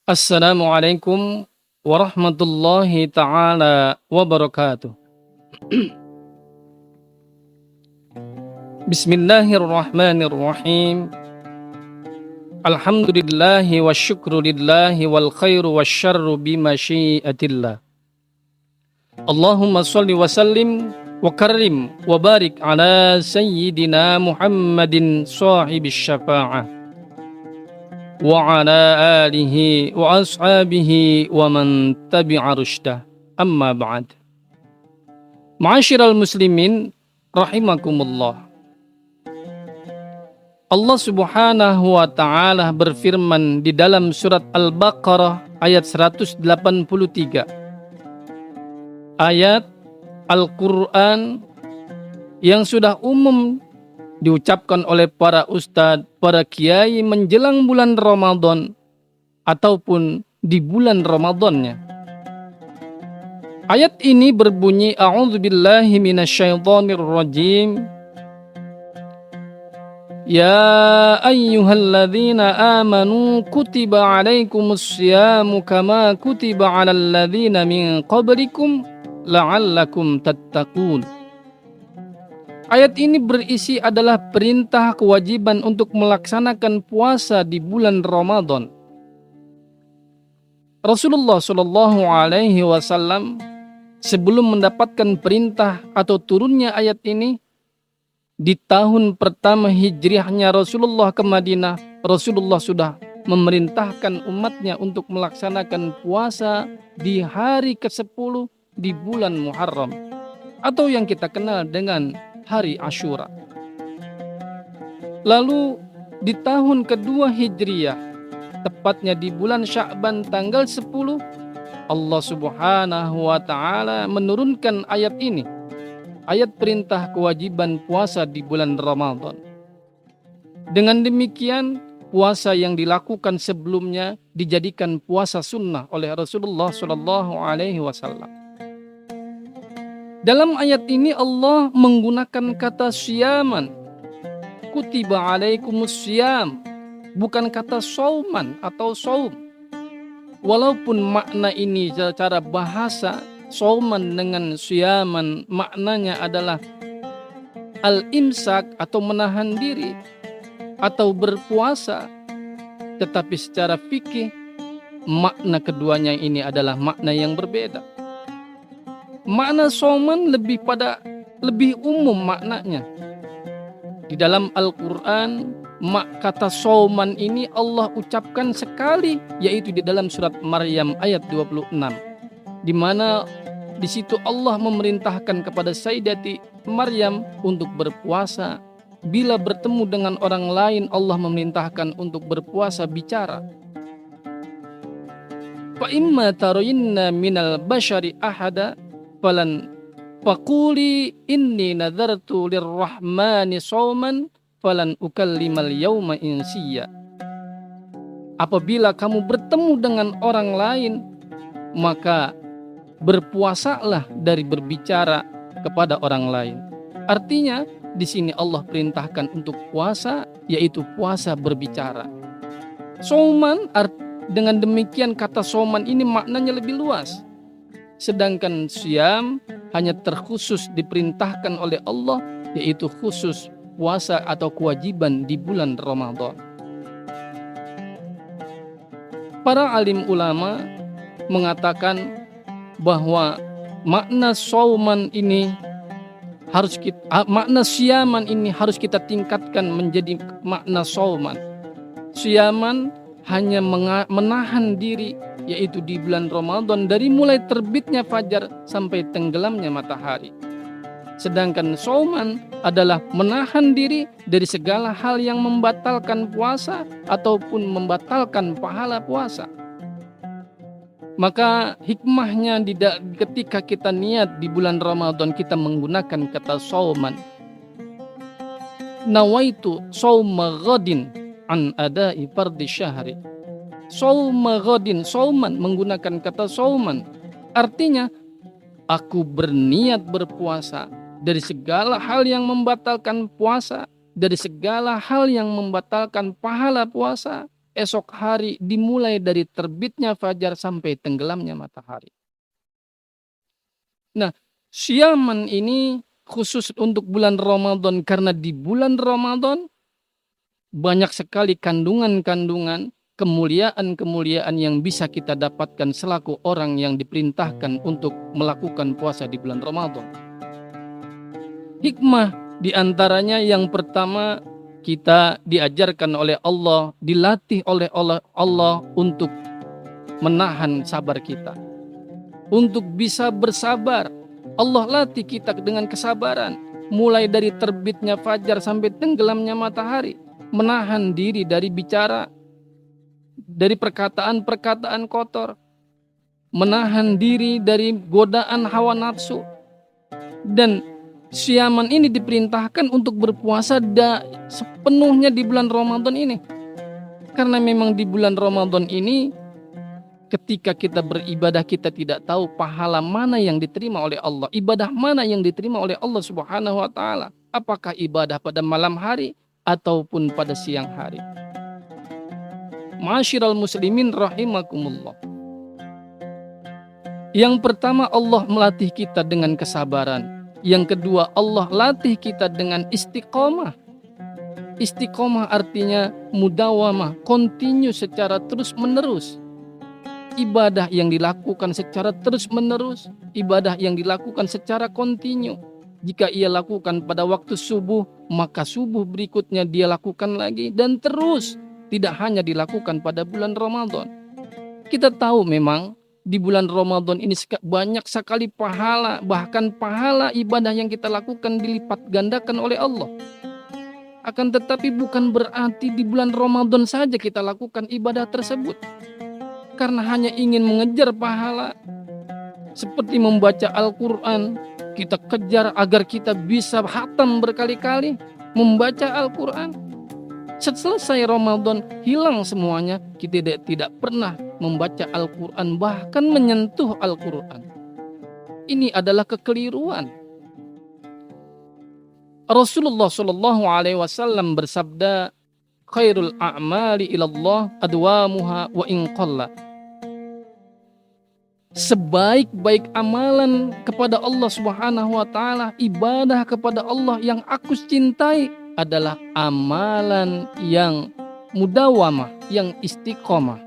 Assalamualaikum warahmatullahi taala wabarakatuh. Bismillahirrahmanirrahim. Alhamdulillahi wa syukru lillahi wal khairu wa syarru bimasyiatillah. Allahumma salli wa sallim wa karim wa barik ala sayyidina Muhammadin sahibis syafa'ah wa ala alihi wa ashabihi wa man tabi'a rusydah. Amma ba'd. Ma'asyiral muslimin rahimakumullah. Allah Subhanahu wa taala berfirman di dalam surat Al-Baqarah ayat 183. Ayat Al-Qur'an yang sudah umum diucapkan oleh para ustadz, para kiai menjelang bulan Ramadan ataupun di bulan Ramadannya. Ayat ini berbunyi a'udzubillahi minasyaitonir rajim. Ya ayyuhalladzina amanu kutiba alaikumus syamu kama kutiba alal ladzina min qablikum la'allakum tattaqun. Ayat ini berisi adalah perintah kewajiban untuk melaksanakan puasa di bulan Ramadan. Rasulullah Shallallahu Alaihi Wasallam sebelum mendapatkan perintah atau turunnya ayat ini, di tahun pertama hijriahnya Rasulullah ke Madinah, Rasulullah sudah memerintahkan umatnya untuk melaksanakan puasa di hari ke-10 di bulan Muharram, atau yang kita kenal dengan hari Asyura. Lalu di tahun kedua Hijriyah, tepatnya di bulan Sya'ban tanggal 10, Allah Subhanahu wa taala menurunkan ayat ini. Ayat perintah kewajiban puasa di bulan Ramadan. Dengan demikian, puasa yang dilakukan sebelumnya dijadikan puasa sunnah oleh Rasulullah Shallallahu Alaihi Wasallam. Dalam ayat ini Allah menggunakan kata syaman. Kutiba alaikumus syam, bukan kata sauman atau saum. Walaupun makna ini secara bahasa sauman dengan syaman maknanya adalah al-imsak atau menahan diri atau berpuasa, tetapi secara fikih makna keduanya ini adalah makna yang berbeda. Makna sauman lebih umum maknanya. Di dalam Al-Quran, kata sauman ini Allah ucapkan sekali, yaitu di dalam surat Maryam ayat 26, di mana di situ Allah memerintahkan kepada Sayyidati Maryam untuk berpuasa. Bila bertemu dengan orang lain, Allah memerintahkan untuk berpuasa bicara. Fa imma tarayinna minal bashari ahada falan faquli inni nadartu lirrahmani shauman falan ukallimal yauma insiya. Apabila kamu bertemu dengan orang lain, maka berpuasalah dari berbicara kepada orang lain. Artinya di sini Allah perintahkan untuk puasa, yaitu puasa berbicara. Shauman, dengan demikian kata shauman ini maknanya lebih luas. Sedangkan syam hanya terkhusus diperintahkan oleh Allah, yaitu khusus puasa atau kewajiban di bulan Ramadan. Para alim ulama mengatakan bahwa makna sauman ini makna syaman ini harus kita tingkatkan menjadi makna sauman. Syaman hanya menahan diri, yaitu di bulan Ramadan dari mulai terbitnya fajar sampai tenggelamnya matahari. Sedangkan sauman adalah menahan diri dari segala hal yang membatalkan puasa ataupun membatalkan pahala puasa. Maka hikmahnya ketika kita niat di bulan Ramadan kita menggunakan kata sauman. Nawaitu sauma ghadin an adai fardhi syahri. Sauma ghadin, sauman menggunakan kata sauman. Artinya aku berniat berpuasa dari segala hal yang membatalkan puasa, dari segala hal yang membatalkan pahala puasa, esok hari dimulai dari terbitnya fajar sampai tenggelamnya matahari. Nah, siaman ini khusus untuk bulan Ramadan karena di bulan Ramadan banyak sekali kandungan-kandungan kemuliaan-kemuliaan yang bisa kita dapatkan selaku orang yang diperintahkan untuk melakukan puasa di bulan Ramadan. Hikmah di antaranya yang pertama, kita diajarkan oleh Allah, dilatih oleh Allah untuk menahan sabar kita. Untuk bisa bersabar, Allah latih kita dengan kesabaran. Mulai dari terbitnya fajar sampai tenggelamnya matahari. Menahan diri dari bicara, dari perkataan-perkataan kotor. Menahan diri dari godaan hawa nafsu. Dan siaman ini diperintahkan untuk berpuasa sepenuhnya di bulan Ramadan ini. Karena memang di bulan Ramadan ini, ketika kita beribadah kita tidak tahu pahala mana yang diterima oleh Allah. Ibadah mana yang diterima oleh Allah Subhanahu wa ta'ala. Apakah ibadah pada malam hari ataupun pada siang hari. Ma'asyiral muslimin rahimakumullah. Yang pertama, Allah melatih kita dengan kesabaran. Yang kedua, Allah latih kita dengan istiqomah. Istiqomah artinya mudawamah, continue secara terus-menerus. Ibadah yang dilakukan secara terus-menerus, ibadah yang dilakukan secara kontinu. Jika ia lakukan pada waktu subuh, maka subuh berikutnya dia lakukan lagi dan terus. Tidak hanya dilakukan pada bulan Ramadan. Kita tahu memang di bulan Ramadan ini banyak sekali pahala, bahkan pahala ibadah yang kita lakukan dilipat gandakan oleh Allah. Akan tetapi bukan berarti di bulan Ramadan saja kita lakukan ibadah tersebut. Karena hanya ingin mengejar pahala, seperti membaca Al-Quran, kita kejar agar kita bisa khatam berkali-kali membaca Al-Quran. Selesai Ramadan, hilang semuanya, kita tidak pernah membaca Al-Quran, bahkan menyentuh Al-Quran. Ini adalah kekeliruan. Rasulullah SAW bersabda, khairul a'mali ilallah adwamuha wa in qalla. Sebaik-baik amalan kepada Allah Subhanahu wa ta'ala, ibadah kepada Allah yang aku cintai adalah amalan yang mudawamah, yang istiqomah.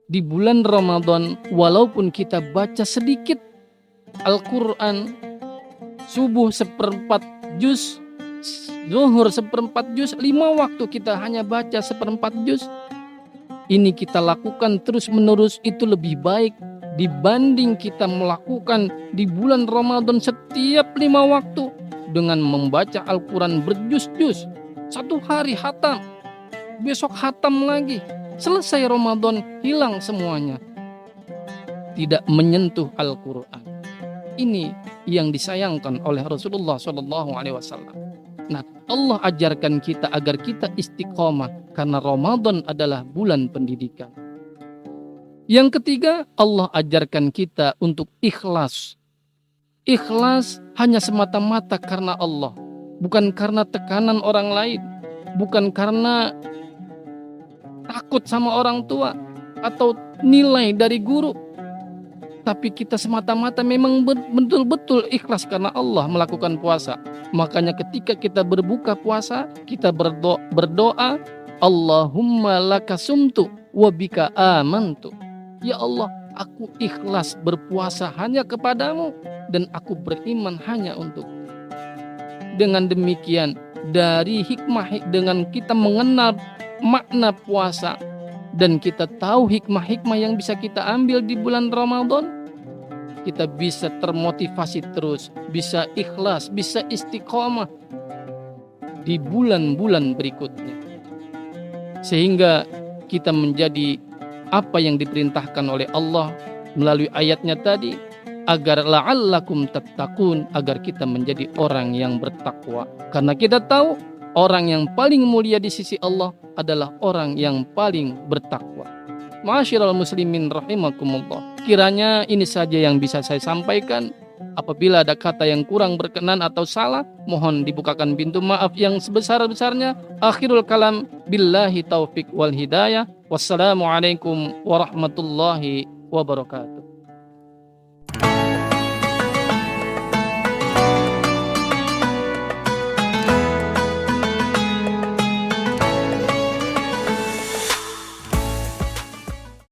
Di bulan Ramadan, walaupun kita baca sedikit Al-Quran, subuh 1/4 juz, zuhur 1/4 juz, 5 waktu kita hanya baca 1/4 juz. Ini kita lakukan terus-menerus, itu lebih baik dibanding kita melakukan di bulan Ramadan setiap 5 waktu dengan membaca Al-Quran berjuz-juz. 1 hari khatam, besok khatam lagi, selesai Ramadan hilang semuanya. Tidak menyentuh Al-Quran. Ini yang disayangkan oleh Rasulullah SAW. Nah, Allah ajarkan kita agar kita istiqomah karena Ramadan adalah bulan pendidikan. Yang ketiga, Allah ajarkan kita untuk ikhlas. Ikhlas hanya semata-mata karena Allah, bukan karena tekanan orang lain, bukan karena takut sama orang tua atau nilai dari guru. Tapi kita semata-mata memang betul-betul ikhlas karena Allah melakukan puasa. Makanya ketika kita berbuka puasa, kita berdoa, Allahumma laka sumtu wa bika amantu. Ya Allah, aku ikhlas berpuasa hanya kepadamu dan aku beriman hanya untuk. Dengan demikian, dari hikmah dengan kita mengenal makna puasa dan kita tahu hikmah-hikmah yang bisa kita ambil di bulan Ramadan, kita bisa termotivasi terus, bisa ikhlas, bisa istiqomah di bulan-bulan berikutnya. Sehingga kita menjadi apa yang diperintahkan oleh Allah melalui ayatnya tadi, agar la'allakum tattaqun, agar kita menjadi orang yang bertakwa. Karena kita tahu orang yang paling mulia di sisi Allah adalah orang yang paling bertakwa. Ma'asyiral muslimin rahimakumullah. Kiranya ini saja yang bisa saya sampaikan. Apabila ada kata yang kurang berkenan atau salah, mohon dibukakan pintu maaf yang sebesar-besarnya. Akhirul kalam, billahi taufik wal hidayah. Wassalamualaikum warahmatullahi wabarakatuh.